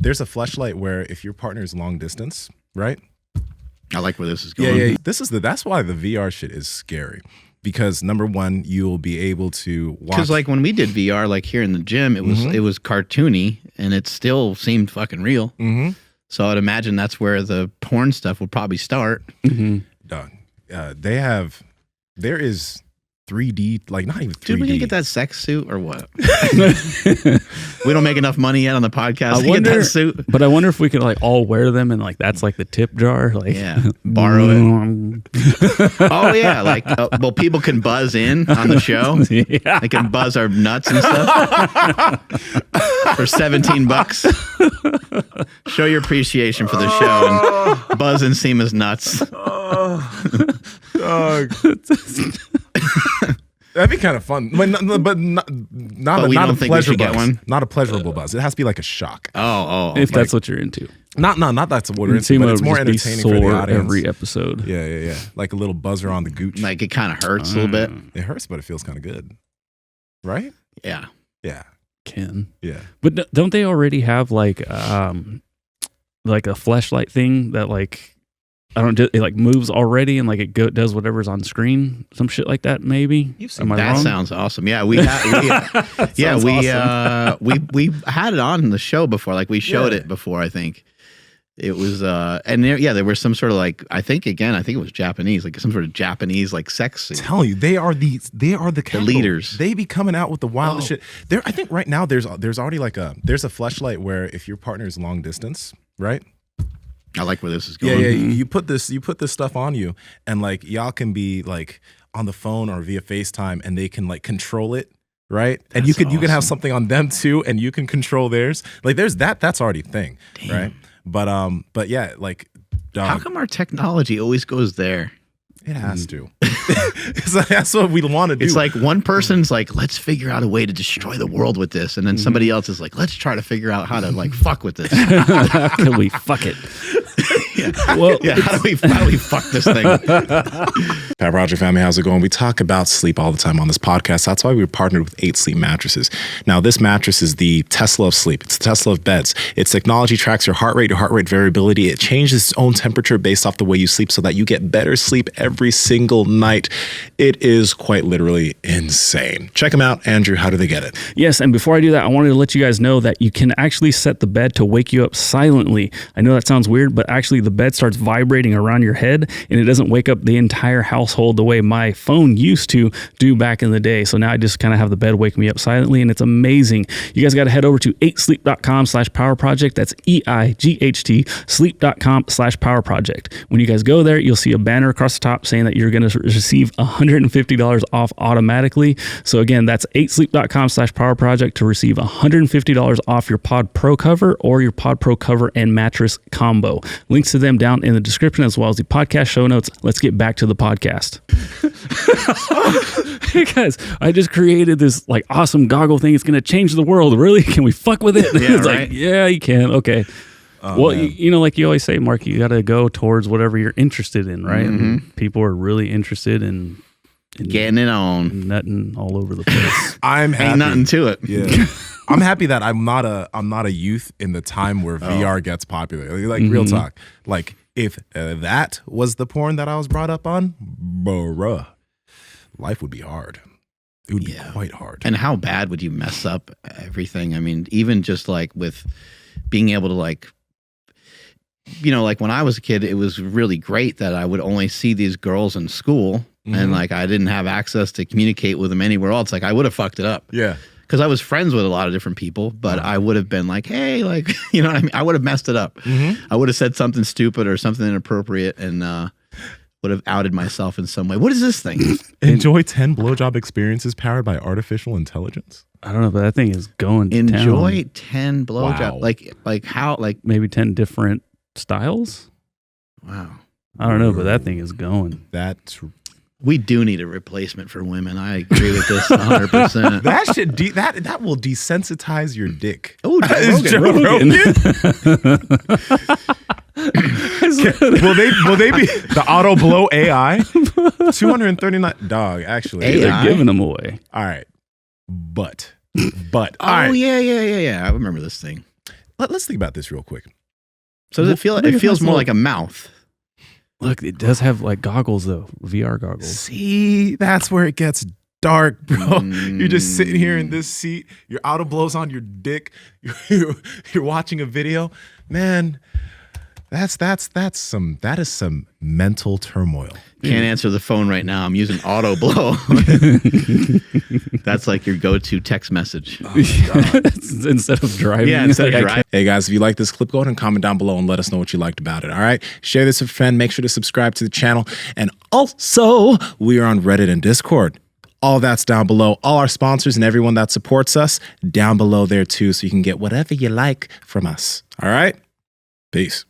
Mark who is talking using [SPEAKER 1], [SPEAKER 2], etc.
[SPEAKER 1] there's a fleshlight where if your partner is long distance, right?
[SPEAKER 2] I like where this is going.
[SPEAKER 1] Yeah. That's why the VR shit is scary. Because number one, you'll be able to watch.
[SPEAKER 2] Because like when we did VR, like here in the gym, it was cartoony and it still seemed fucking real.
[SPEAKER 1] Mm-hmm.
[SPEAKER 2] So I'd imagine that's where the porn stuff will probably start.
[SPEAKER 1] Mm-hmm. Done. There is 3D, like not even 3D.
[SPEAKER 2] Dude, we gonna get that sex suit or what? We don't make enough money yet on the podcast to get that suit.
[SPEAKER 3] But I wonder if we could like all wear them and like that's like the tip jar. Like
[SPEAKER 2] borrow it. Oh yeah, like well, people can buzz in on the show. Yeah. They can buzz our nuts and stuff for $17. Show your appreciation for the show and buzz Nsima's nuts.
[SPEAKER 1] That'd be kind of fun, but not a pleasurable buzz. Not a pleasurable buzz. It has to be like a shock.
[SPEAKER 3] If that's what you're into.
[SPEAKER 1] Not that's what we're into, but it's more entertaining for the audience.
[SPEAKER 3] Every episode.
[SPEAKER 1] Yeah. Like a little buzzer on the gooch.
[SPEAKER 2] Like it kind of hurts a little bit.
[SPEAKER 1] It hurts, but it feels kind of good, right?
[SPEAKER 2] Yeah.
[SPEAKER 3] Can.
[SPEAKER 1] Yeah.
[SPEAKER 3] But don't they already have like a fleshlight thing that like it like moves already and like it does whatever's on screen, some shit like that maybe.
[SPEAKER 2] That sounds awesome. Yeah, we had we had it on the show before. Like we showed it before. I think it was and there was some sort of like I think it was Japanese, like some sort of Japanese like sex scene.
[SPEAKER 1] I'm telling you, they are the
[SPEAKER 2] leaders.
[SPEAKER 1] They be coming out with the wildest shit. There, I think right now there's already like there's a fleshlight where if your partner is long distance, right?
[SPEAKER 2] I like where this is going.
[SPEAKER 1] Yeah. You put this stuff on you, and like y'all can be like on the phone or via FaceTime, and they can like control it, right? And you can have something on them too, and you can control theirs. Like there's that's already a thing, right? But yeah, like
[SPEAKER 2] how come our technology always goes there?
[SPEAKER 1] It has to. It's like, that's what we want to do.
[SPEAKER 2] It's like one person's like, let's figure out a way to destroy the world with this, and then somebody else is like, let's try to figure out how to like fuck with this.
[SPEAKER 3] Can we fuck it?
[SPEAKER 2] How do we fuck this thing?
[SPEAKER 1] Pat Project family, how's it going? We talk about sleep all the time on this podcast. That's why we're partnered with 8 Sleep mattresses. Now, this mattress is the Tesla of sleep. It's the Tesla of beds. Its technology tracks your heart rate variability. It changes its own temperature based off the way you sleep so that you get better sleep every single night. It is quite literally insane. Check them out. Andrew, how do they get it?
[SPEAKER 3] Yes, and before I do that, I wanted to let you guys know that you can actually set the bed to wake you up silently. I know that sounds weird, but actually the bed starts vibrating around your head and it doesn't wake up the entire household the way my phone used to do back in the day. So now I just kind of have the bed wake me up silently and it's amazing. You guys got to head over to 8sleep.com/powerproject. That's EIGHT sleep.com/powerproject. When you guys go there, you'll see a banner across the top saying that you're going to receive $150 off automatically. So again, that's 8sleep.com/powerproject to receive $150 off your Pod Pro cover or your Pod Pro cover and mattress combo. Links to them down in the description as well as the podcast show notes. Let's get back to the podcast. Hey guys, I just created this like awesome goggle thing. It's going to change the world. Really? Can we fuck with it?
[SPEAKER 2] Yeah,
[SPEAKER 3] it's
[SPEAKER 2] right?
[SPEAKER 3] like, yeah, you can. Okay. Well, you know, like you always say, Mark, you got to go towards whatever you're interested in, right?
[SPEAKER 2] Mm-hmm.
[SPEAKER 3] And people are really interested in
[SPEAKER 2] getting it on,
[SPEAKER 3] nutting all over the place.
[SPEAKER 1] I'm happy.
[SPEAKER 2] Ain't nothing to it.
[SPEAKER 1] Yeah. I'm happy that I'm not a youth in the time where VR gets popular. Like real talk. Like if that was the porn that I was brought up on, bruh, life would be hard. It would be quite hard.
[SPEAKER 2] And how bad would you mess up everything? I mean, even just like with being able to like, you know, like when I was a kid, it was really great that I would only see these girls in school and like I didn't have access to communicate with them anywhere else. Like I would have fucked it up.
[SPEAKER 1] Yeah.
[SPEAKER 2] Because I was friends with a lot of different people, but I would have been like, hey, like, you know what I mean? I would have messed it up. I would have said something stupid or something inappropriate and would have outed myself in some way. What is this thing?
[SPEAKER 1] Enjoy 10 blowjob experiences powered by artificial intelligence.
[SPEAKER 3] I don't know, but that thing is going to
[SPEAKER 2] Enjoy
[SPEAKER 3] town.
[SPEAKER 2] 10 blowjob.
[SPEAKER 1] Wow.
[SPEAKER 2] Like how? Like
[SPEAKER 3] Maybe 10 different styles?
[SPEAKER 2] wow.
[SPEAKER 3] I don't know, but that thing is going.
[SPEAKER 1] That's
[SPEAKER 2] We do need a replacement for women. I agree with this 100%.
[SPEAKER 1] that should that will desensitize your dick.
[SPEAKER 2] Oh,
[SPEAKER 1] Joe Rogan. will they be the auto blow AI? 239 dog actually.
[SPEAKER 2] AI?
[SPEAKER 3] They're giving them away.
[SPEAKER 1] All right. But all
[SPEAKER 2] Oh
[SPEAKER 1] right.
[SPEAKER 2] yeah. I remember this thing.
[SPEAKER 1] let's think about this real quick.
[SPEAKER 2] So does it feel? It feels more like a mouth.
[SPEAKER 3] Look, it does have like goggles though, VR goggles.
[SPEAKER 1] See, that's where it gets dark, bro. You're just sitting here in this seat. Your auto blows on your dick. You're watching a video, man. That is some mental turmoil.
[SPEAKER 2] Can't answer the phone right now. I'm using auto blow. That's like your go-to text message.
[SPEAKER 3] Instead of driving.
[SPEAKER 2] Yeah, instead of driving.
[SPEAKER 1] Hey guys, if you like this clip, go ahead and comment down below and let us know what you liked about it. All right, share this with a friend. Make sure to subscribe to the channel, and also we are on Reddit and Discord. All that's down below. All our sponsors and everyone that supports us down below there too, so you can get whatever you like from us. All right, peace.